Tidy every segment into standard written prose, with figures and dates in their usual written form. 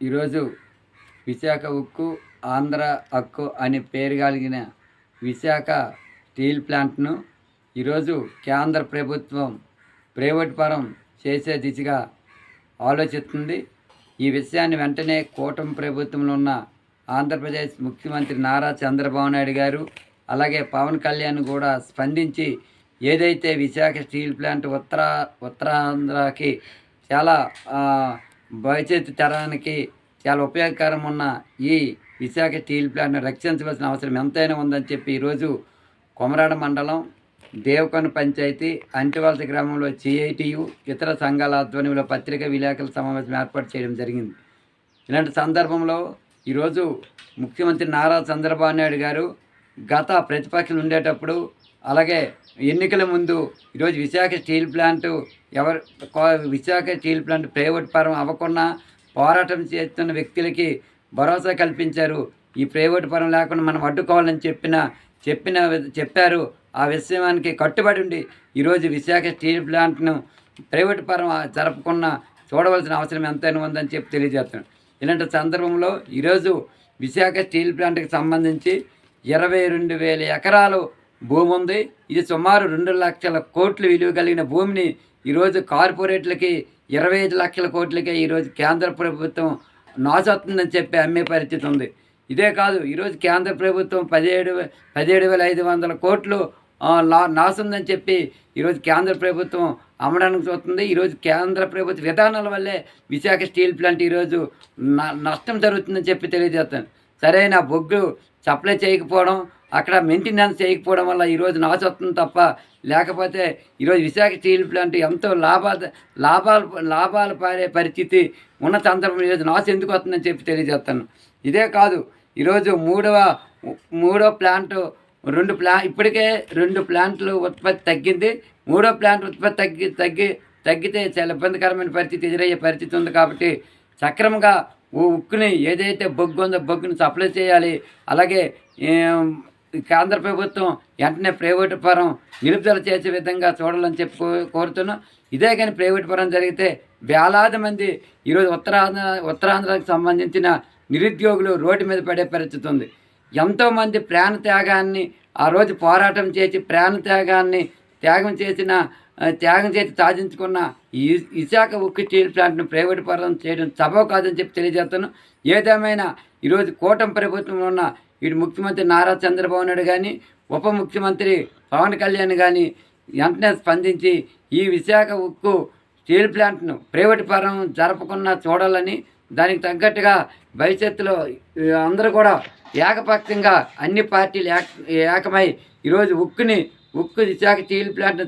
ఈరోజు విశాఖ ఉక్కు ఆంధ్ర హక్కు అనే పేరు కలిగిన విశాఖ స్టీల్ ప్లాంట్ను ఈరోజు కేంద్ర ప్రభుత్వం ప్రైవేట్ పరం చేసే దిశగా ఆలోచిస్తుంది. ఈ విషయాన్ని వెంటనే కూటమి ప్రభుత్వంలో ఉన్న ఆంధ్రప్రదేశ్ ముఖ్యమంత్రి నారా చంద్రబాబు నాయుడు గారు అలాగే పవన్ కళ్యాణ్ కూడా స్పందించి ఏదైతే విశాఖ స్టీల్ ప్లాంట్ ఉత్తరాంధ్రకి చాలా భవిష్యత్తు తరానికి చాలా ఉపయోగకరం ఉన్న ఈ విశాఖ స్టీల్ ప్లాంట్ను రక్షించవలసిన అవసరం ఎంతైనా ఉందని చెప్పి ఈరోజు కొమరాడ మండలం దేవకొండ పంచాయతీ అంటివలస గ్రామంలో సిఐటియు ఇతర సంఘాల ఆధ్వర్యంలో పత్రికా విలేకరుల సమావేశం ఏర్పాటు చేయడం జరిగింది. ఇలాంటి సందర్భంలో ఈరోజు ముఖ్యమంత్రి నారా చంద్రబాబు నాయుడు గారు గత ప్రతిపక్షాలు ఉండేటప్పుడు అలాగే ఎన్నికల ముందు ఈరోజు Visakha steel plant Visakha steel plant private పరం అవ్వకుండా పోరాటం చేస్తున్న వ్యక్తులకి భరోసా కల్పించారు. ఈ ప్రైవేట్ పరం లేకుండా మనం అడ్డుకోవాలని చెప్పారు. ఆ విషయానికి కట్టుబడి ఉండి ఈరోజు విశాఖ స్టీల్ ప్లాంట్ను ప్రైవేట్ పరం జరపకుండా చూడవలసిన అవసరం ఎంతైనా ఉందని చెప్పి తెలియజేస్తున్నాను. ఇలాంటి సందర్భంలో ఈరోజు విశాఖ స్టీల్ ప్లాంట్కి సంబంధించి 22,000 ఎకరాలు భూమి ఉంది. ఇది సుమారు 2 లక్షల కోట్లు విలువ కలిగిన భూమిని ఈరోజు కార్పొరేట్లకి 25 లక్షల కోట్లకే ఈరోజు కేంద్ర ప్రభుత్వం నాశొస్తుందని చెప్పి అమ్మే పరిస్థితి ఉంది. ఇదే కాదు, ఈరోజు కేంద్ర ప్రభుత్వం 17,500 కోట్లు నాశుందని చెప్పి ఈరోజు కేంద్ర ప్రభుత్వం అమ్మడానికి చూస్తుంది. ఈరోజు కేంద్ర ప్రభుత్వ విధానాల వల్లే విశాఖ స్టీల్ ప్లాంట్ ఈరోజు నష్టం జరుగుతుందని చెప్పి తెలియజేస్తాను. సరైన బొగ్గు సప్లై చేయకపోవడం, అక్కడ మెయింటెనెన్స్ చేయకపోవడం వల్ల ఈరోజు నాశొస్తుంది తప్ప లేకపోతే ఈరోజు విశాఖ స్టీల్ ప్లాంట్ ఎంతో లాభాలు పారే పరిస్థితి ఉన్న సందర్భంలో ఈరోజు నాశ ఎందుకు వస్తుందని చెప్పి తెలియజేస్తాను. ఇదే కాదు, ఈరోజు మూడో ప్లాంట్ ఇప్పటికే 2 ప్లాంట్లు ఉత్పత్తి తగ్గింది. 3వ ప్లాంట్ ఉత్పత్తి తగ్గితే చాలా ఇబ్బందికరమైన పరిస్థితి ఎదురయ్యే పరిస్థితి ఉంది. కాబట్టి సక్రమంగా ఉక్కుని ఏదైతే బొగ్గు ఉందో బొగ్గుని సప్లై చేయాలి. అలాగే కేంద్ర ప్రభుత్వం వెంటనే ప్రైవేటు పరం నిలుపుదల చేసే విధంగా చూడాలని చెప్పి కోరుతున్నాం. ఇదే కానీ ప్రైవేటు పరం జరిగితే వేలాది మంది ఈరోజు ఉత్తరాంధ్రకు సంబంధించిన నిరుద్యోగులు రోడ్డు మీద పడే పరిస్థితి ఉంది. ఎంతోమంది ప్రాణత్యాగాన్ని ఆ రోజు పోరాటం చేసి ప్రాణత్యాగాన్ని త్యాగం చేసి సాధించుకున్న ఈ విశాఖ ఉక్కు స్టీల్ ప్లాంట్ను ప్రైవేట్ పరం చేయడం సబబు కాదని చెప్పి తెలియజేస్తాను. ఏదేమైనా ఈరోజు కూటమి ప్రభుత్వంలో ఉన్న ఇటు ముఖ్యమంత్రి నారా చంద్రబాబు నాయుడు కానీ ఉప ముఖ్యమంత్రి పవన్ కళ్యాణ్ కానీ వెంటనే స్పందించి ఈ విశాఖ ఉక్కు స్టీల్ ప్లాంట్ను ప్రైవేట్ పరం జరపకుండా చూడాలని, దానికి తగ్గట్టుగా భవిష్యత్తులో అందరూ కూడా ఏకపక్షంగా అన్ని పార్టీలు ఏకమై ఈరోజు ఉక్కు విశాఖ స్టీల్ ప్లాంట్ను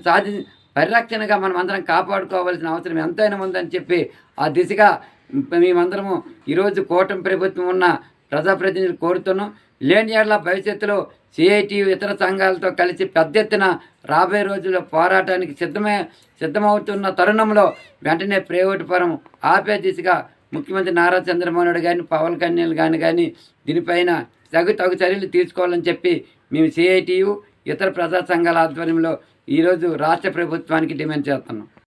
పరిరక్షణగా మనం అందరం కాపాడుకోవాల్సిన అవసరం ఎంతైనా ఉందని చెప్పి ఆ దిశగా మేమందరము ఈరోజు కూటమి ప్రభుత్వం ఉన్న ప్రజాప్రతినిధులు కోరుతున్నాం. లేని ఏళ్ల భవిష్యత్తులో సిఐటియు ఇతర సంఘాలతో కలిసి పెద్ద ఎత్తున రాబోయే రోజుల్లో పోరాటానికి సిద్ధమవుతున్న తరుణంలో వెంటనే ప్రైవేటు పరం ఆపే దిశగా ముఖ్యమంత్రి నారా చంద్రబాబు నాయుడు కానీ పవన్ కళ్యాణ్ కానీ దీనిపైన తగు చర్యలు తీసుకోవాలని చెప్పి మేము సిఐటియు ఇతర ప్రజా సంఘాల ఆధ్వర్యంలో ఈరోజు రాష్ట్ర ప్రభుత్వానికి డిమాండ్ చేస్తున్నాం.